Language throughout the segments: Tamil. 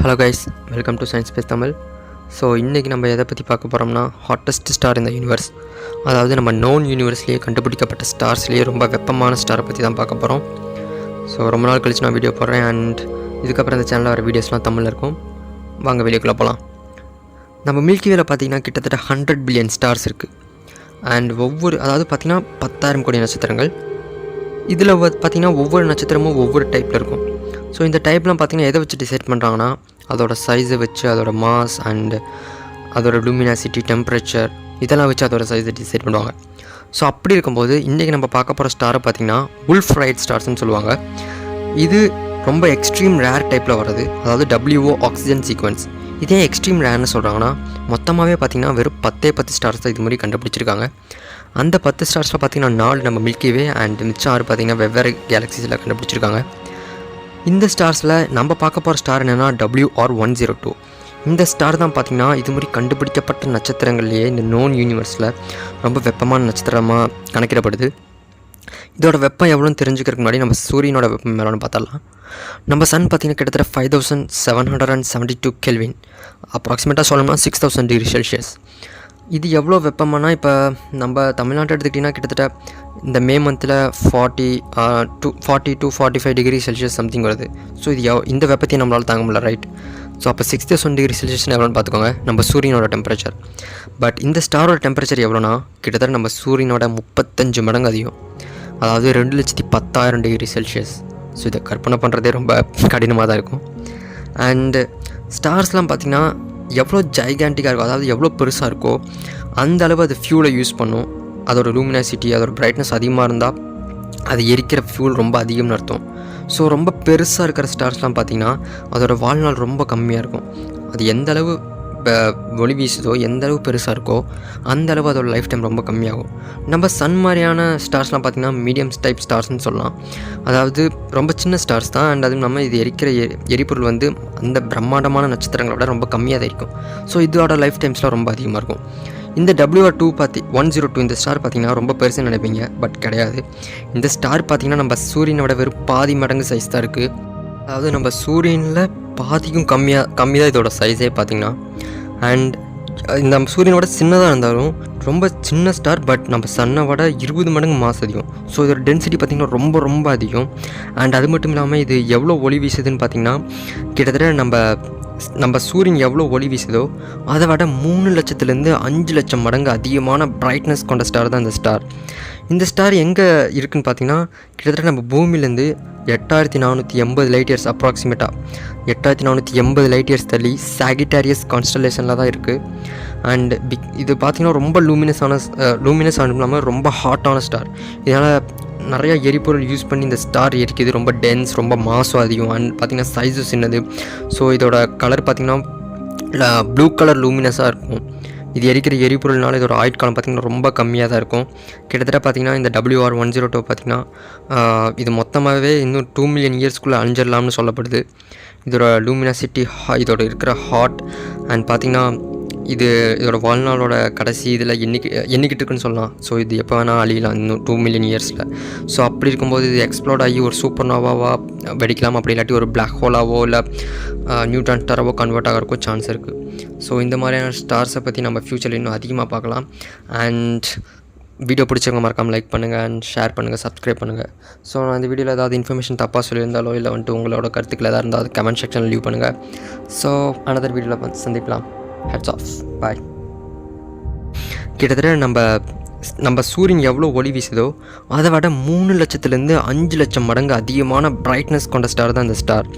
Hello guys, welcome to science base Tamil. So இன்றைக்கி நம்ம எதை பற்றி பார்க்க போகிறோம்னா ஹாட்டஸ்ட் ஸ்டார் இந்த யூனிவர்ஸ், அதாவது நம்ம நோன் யூனிவர்ஸ்லேயே கண்டுபிடிக்கப்பட்ட ஸ்டார்ஸ்லேயே ரொம்ப வெப்பமான ஸ்டாரை பற்றி தான் பார்க்க போகிறோம். ஸோ ரொம்ப நாள் கழிச்சு நான் வீடியோ போடுறேன். அண்ட் இதுக்கப்புறம் இந்த சேனலில் வர வீடியோஸ்லாம் தமிழில் இருக்கும். வாங்க வீடியோக்குள்ளே போகலாம். நம்ம மில்கி வேல பார்த்திங்கன்னா கிட்டத்தட்ட 100 பில்லியன் ஸ்டார்ஸ் இருக்குது. அண்ட் அதாவது பார்த்திங்கன்னா 10,000 கோடி நட்சத்திரங்கள். இதில் பார்த்திங்கன்னா ஒவ்வொரு நட்சத்திரமும் ஒவ்வொரு டைப்பில் இருக்கும். ஸோ இந்த டைப்லாம் பார்த்திங்கன்னா எதை வச்சு டிசைட் பண்ணுறாங்கன்னா அதோட சைஸை வச்சு, அதோட மாஸ் அண்டு அதோட லூமினாசிட்டி, டெம்பரேச்சர் இதெல்லாம் வச்சு அதோட சைஸை டிசைட் பண்ணுவாங்க. ஸோ அப்படி இருக்கும்போது இன்றைக்கி நம்ம பார்க்க போகிற ஸ்டாரை பார்த்திங்கன்னா வுல்ஃப் ரைட் ஸ்டார்ஸ்னு சொல்லுவாங்க. இது ரொம்ப எக்ஸ்ட்ரீம் ரேர் டைப்பில் வர்றது, அதாவது WO ஆக்சிஜன் சீக்வன்ஸ். இதே எக்ஸ்ட்ரீம் ரேர்னு சொல்கிறாங்கன்னா மொத்தமாகவே பார்த்திங்கன்னா வெறும் 10 ஸ்டார்ஸ் தான் இது மாதிரி கண்டுபிடிச்சிருக்காங்க. அந்த 10 ஸ்டார்ஸில் பார்த்திங்கன்னா 4 நம்ம மில்கிவே அண்ட் மிச்சம் 6 பார்த்திங்கன்னா வெவ்வேறு கேலக்ஸிஸில் கண்டுபிடிச்சிருக்காங்க. இந்த ஸ்டார்ஸில் நம்ம பார்க்க போகிற ஸ்டார் என்னென்னா WR102. இந்த ஸ்டார் தான் பார்த்திங்கன்னா இது மாதிரி கண்டுபிடிக்கப்பட்ட நட்சத்திரங்கள்லேயே இந்த நோன் யூனிவர்ஸில் ரொம்ப வெப்பமான நட்சத்திரமாக கணக்கிடப்படுது. இதோட வெப்பம் எவ்வளோன்னு தெரிஞ்சுக்கிறதுக்கு முன்னாடி நம்ம சூரியனோட வெப்பம் எவ்வளோன்னு பார்த்தரலாம். நம்ம சன் பார்த்திங்கன்னா கிட்டத்தட்ட 5772 கெல்வின், அப்ராக்சிமேட்டாக சொல்லணும்னா 6000 டிகிரி செல்சியஸ். இது எவ்வளோ வெப்பமானா இப்போ நம்ம தமிழ்நாட்டை எடுத்துக்கிட்டிங்கன்னா கிட்டத்தட்ட இந்த மே மந்தில் 40 to 45 டிகிரி செல்சியஸ் சம்திங் வருது. ஸோ இது இந்த வெப்பத்தையும் நம்மளால் தாங்க முடியல, ரைட்? ஸோ அப்போ 6000 டிகிரி செல்சியஸ்னு எவ்வளோன்னு பார்த்துக்கோங்க நம்ம சூரியனோட டெம்பரேச்சர். பட் இந்த ஸ்டாரோட டெம்பரேச்சர் எவ்வளோனா கிட்டத்தட்ட நம்ம சூரியனோட 35 மடங்கு அதிகம், அதாவது 2,10,000 டிகிரி செல்சியஸ். ஸோ இதை கற்பனை பண்ணுறதே ரொம்ப கடினமாக தான் இருக்கும். அண்டு ஸ்டார்ஸ்லாம் பார்த்திங்கன்னா எவ்வளோ ஜைகாண்டிக்காக இருக்கோ, அதாவது எவ்வளோ பெருசாக இருக்கோ அந்த அளவு அது ஃபியூலை யூஸ் பண்ணும். அதோட லூமினாசிட்டி, அதோட பிரைட்னஸ் அதிகமாக இருந்தால் அது எரிக்கிற ஃபியூல் ரொம்ப அதிகம்னு அர்த்தம். ஸோ ரொம்ப பெருசாக இருக்கிற ஸ்டார்ஸ்லாம் பார்த்திங்கன்னா அதோட வாழ்நாள் ரொம்ப கம்மியாக இருக்கும். அது எந்த அளவு ஒளி வீசுதோ, எந்த அளவு பெருசாக இருக்கோ அந்த அளவு அதோட லைஃப் டைம் ரொம்ப கம்மியாகும். நம்ம சன் மாதிரியான ஸ்டார்ஸ்லாம் பார்த்திங்கன்னா மீடியம் டைப் ஸ்டார்ஸ்னு சொல்லலாம். அதாவது ரொம்ப சின்ன ஸ்டார்ஸ் தான். அண்ட் அதுவும் நம்ம இது எரிக்கிற எரிபொருள் வந்து அந்த பிரம்மாண்டமான நட்சத்திரங்களை விட ரொம்ப கம்மியாக தான் இருக்கும். ஸோ இதோட லைஃப் டைம்ஸ்லாம் ரொம்ப அதிகமாக இருக்கும். இந்த WR102 இந்த ஸ்டார் பார்த்திங்கன்னா ரொம்ப பெருசுன்னு நினைப்பீங்க, பட் கிடையாது. இந்த ஸ்டார் பார்த்திங்கன்னா நம்ம சூரியனை விட வெறும் பாதி மடங்கு சைஸ் தான் இருக்குது. அதாவது நம்ம சூரியனில் பாதிக்கும் கம்மி தான் இதோட சைஸே பார்த்திங்கன்னா. அண்ட் இந்த சூரியனோட சின்னதாக இருந்தாலும் ரொம்ப சின்ன ஸ்டார், பட் நம்ம சன்னை விட 20 மடங்கு மாஸ் அதிகம். ஸோ இதோட டென்சிட்டி பார்த்திங்கன்னா ரொம்ப ரொம்ப அதிகம். அண்ட் அது மட்டும் இல்லாமல் இது எவ்வளோ ஒளி வீசுதுன்னு பார்த்திங்கன்னா கிட்டத்தட்ட நம்ம சூரியன் எவ்வளோ ஒளி வீசுதோ அதை விட 3 லட்சத்துலேருந்து 5 லட்சம் மடங்கு அதிகமான பிரைட்னஸ் கொண்ட ஸ்டார் தான் இந்த ஸ்டார். இந்த ஸ்டார் எங்கே இருக்குதுன்னு பார்த்திங்கன்னா கிட்டத்தட்ட நம்ம பூமியிலேருந்து 8480 லைட் இயர்ஸ், அப்ராக்சிமேட்டாக 8480 லைட் இயர்ஸ் தள்ளி சாகிட்டாரியஸ் கான்ஸ்டலேஷனில் தான் இருக்குது. அண்ட் இது பார்த்திங்கன்னா ரொம்ப லூமினஸ் இல்லாமல் ரொம்ப ஹாட்டான ஸ்டார். இதனால் நிறையா எரிபொருள் யூஸ் பண்ணி இந்த ஸ்டார் எரிக்குது. ரொம்ப டென்ஸ், ரொம்ப மாசும் அதிகம். அண்ட் பார்த்திங்கன்னா சைஸும் சின்னது. ஸோ இதோட கலர் பார்த்திங்கன்னா ப்ளூ கலர் லூமினஸாக இருக்கும். இது எரிக்கிற எரிபொருள்னால இதோட ஆயுட்காலம் பார்த்திங்கன்னா ரொம்ப கம்மியாக தான் இருக்கும். கிட்டத்தட்ட பார்த்திங்கன்னா இந்த WR102 பார்த்திங்கன்னா இது மொத்தமாகவே இன்னும் 2 மில்லியன் இயர்ஸ்க்குள்ளே அழிஞ்சிடலாம்னு சொல்லப்படுது. இதோட லூமினாசிட்டி, இதோட இருக்கிற ஹாட் அண்ட் பார்த்திங்கன்னா இதோட வாழ்நாளோட கடைசி இதில் எண்ணிக்கிட்டு இருக்குன்னு சொல்லலாம். ஸோ இது எப்போ வேணால் அழியலாம் இன்னும் 2 மில்லியன் இயர்ஸில். ஸோ அப்படி இருக்கும்போது இது எக்ஸ்ப்ளோர்ட் ஆகி ஒரு சூப்பர் நோவாவாக வெடிக்கலாம், அப்படி இல்லாட்டி ஒரு பிளாக் ஹோலாவோ இல்லை நியூட்ரான் ஸ்டாராவோ கன்வெர்ட் ஆகிறதுக்கும் சான்ஸ் இருக்குது. ஸோ இந்த மாதிரியான ஸ்டார்ஸை பற்றி நம்ம ஃப்யூச்சரில் இன்னும் அதிகமாக பார்க்கலாம். அண்ட் வீடியோ பிடிச்சவங்க மறக்காமல் லைக் பண்ணுங்கள் அண்ட் ஷேர் பண்ணுங்கள், சப்ஸ்கிரைப் பண்ணுங்கள். ஸோ நான் இந்த வீடியோவில் ஏதாவது இன்ஃபர்மேஷன் தப்பாக சொல்லியிருந்தாலோ இல்லை உங்களோட கருத்துக்கள் எதாவது இருந்தால் அது கமெண்ட் செக்ஷனில் லீவ் பண்ணுங்கள். ஸோ அனதர் வீடியோவில் சந்திக்கலாம். ஹெட்ஸ் ஆஃப், பாய். கிட்டத்தட்ட நம்ம சூரியன் எவ்வளோ ஒளி வீசுதோ அதை விட 3 லட்சத்துலேருந்து 5 லட்சம் மடங்கு அதிகமான பிரைட்னஸ் கொண்ட ஸ்டார் தான் இந்த ஸ்டார்.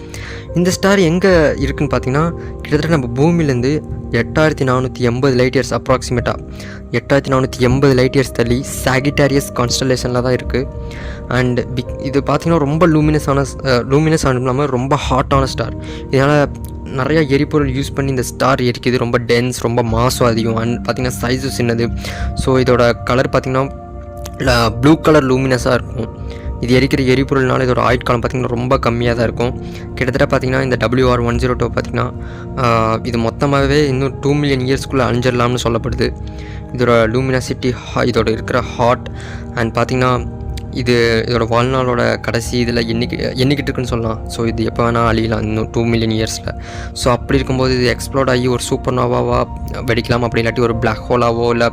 இந்த ஸ்டார் எங்கே இருக்குதுன்னு பார்த்திங்கன்னா கிட்டத்தட்ட நம்ம பூமியிலேருந்து 8480 லைட் இயர்ஸ், அப்ராக்சிமேட்டாக 8480 லைட் இயர்ஸ் தள்ளி சாகிட்டாரியஸ் கான்ஸ்டலேஷனில் தான் இருக்குது. அண்ட் இது பார்த்திங்கன்னா ரொம்ப லூமினஸ் இல்லாமல் ரொம்ப ஹாட்டான ஸ்டார். இதனால் நிறையா எரிபொருள் யூஸ் பண்ணி இந்த ஸ்டார் எரிக்குது. ரொம்ப டென்ஸ், ரொம்ப மாசும் அதிகம். அண்ட் பார்த்திங்கன்னா சைஸும் சின்னது. ஸோ இதோட கலர் பார்த்திங்கன்னா ப்ளூ கலர் லூமினஸாக இருக்கும். இது எரிக்கிற எரிபொருள்னால இதோட ஆயுட்காலம் பார்த்திங்கன்னா ரொம்ப கம்மியாக தான் இருக்கும். கிட்டத்தட்ட பார்த்திங்கன்னா இந்த WR102 பார்த்திங்கன்னா இது மொத்தமாகவே இன்னும் 2 மில்லியன் இயர்ஸ்க்குள்ளே அழிஞ்சிடலாம்னு சொல்லப்படுது. இதோட லூமினாசிட்டி, இதோட இருக்கிற ஹாட் அண்ட் பார்த்திங்கன்னா இதோட வாழ்நாளோட கடைசி இதில் எண்ணிக்கிட்டு இருக்குன்னு சொல்லலாம். ஸோ இது எப்போ வேணால் அழியலாம் இன்னும் 2 மில்லியன் இயர்ஸில். ஸோ அப்படி இருக்கும்போது இது எக்ஸ்ப்ளோர்ட் ஆகி ஒரு சூப்பர் நோவாவாக வெடிக்கலாம், அப்படி இல்லாட்டி ஒரு பிளாக் ஹோலாவோ இல்லை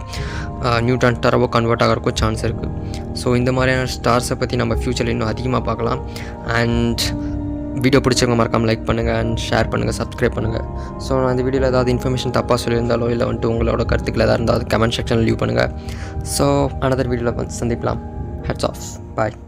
நியூட்ரான் ஸ்டாராவோ கன்வெர்ட் ஆகிறதுக்கும் சான்ஸ் இருக்குது. ஸோ இந்த மாதிரியான ஸ்டார்ஸை பற்றி நம்ம ஃப்யூச்சரில் இன்னும் அதிகமாக பார்க்கலாம். அண்ட் வீடியோ பிடிச்சவங்க மறக்காமல் லைக் பண்ணுங்கள் அண்ட் ஷேர் பண்ணுங்கள், சப்ஸ்கிரைப் பண்ணுங்கள். ஸோ நான் இந்த வீடியோவில் ஏதாவது இன்ஃபர்மேஷன் தப்பாக சொல்லியிருந்தாலோ இல்லை வந்துட்டு உங்களோட கருத்துக்கள் எதாவது இருந்தால் கமெண்ட் செக்ஷனில் லீவ் பண்ணுங்கள். ஸோ அனதர் வீடியோவில் வந்து சந்திக்கலாம். Hats off. பாய்.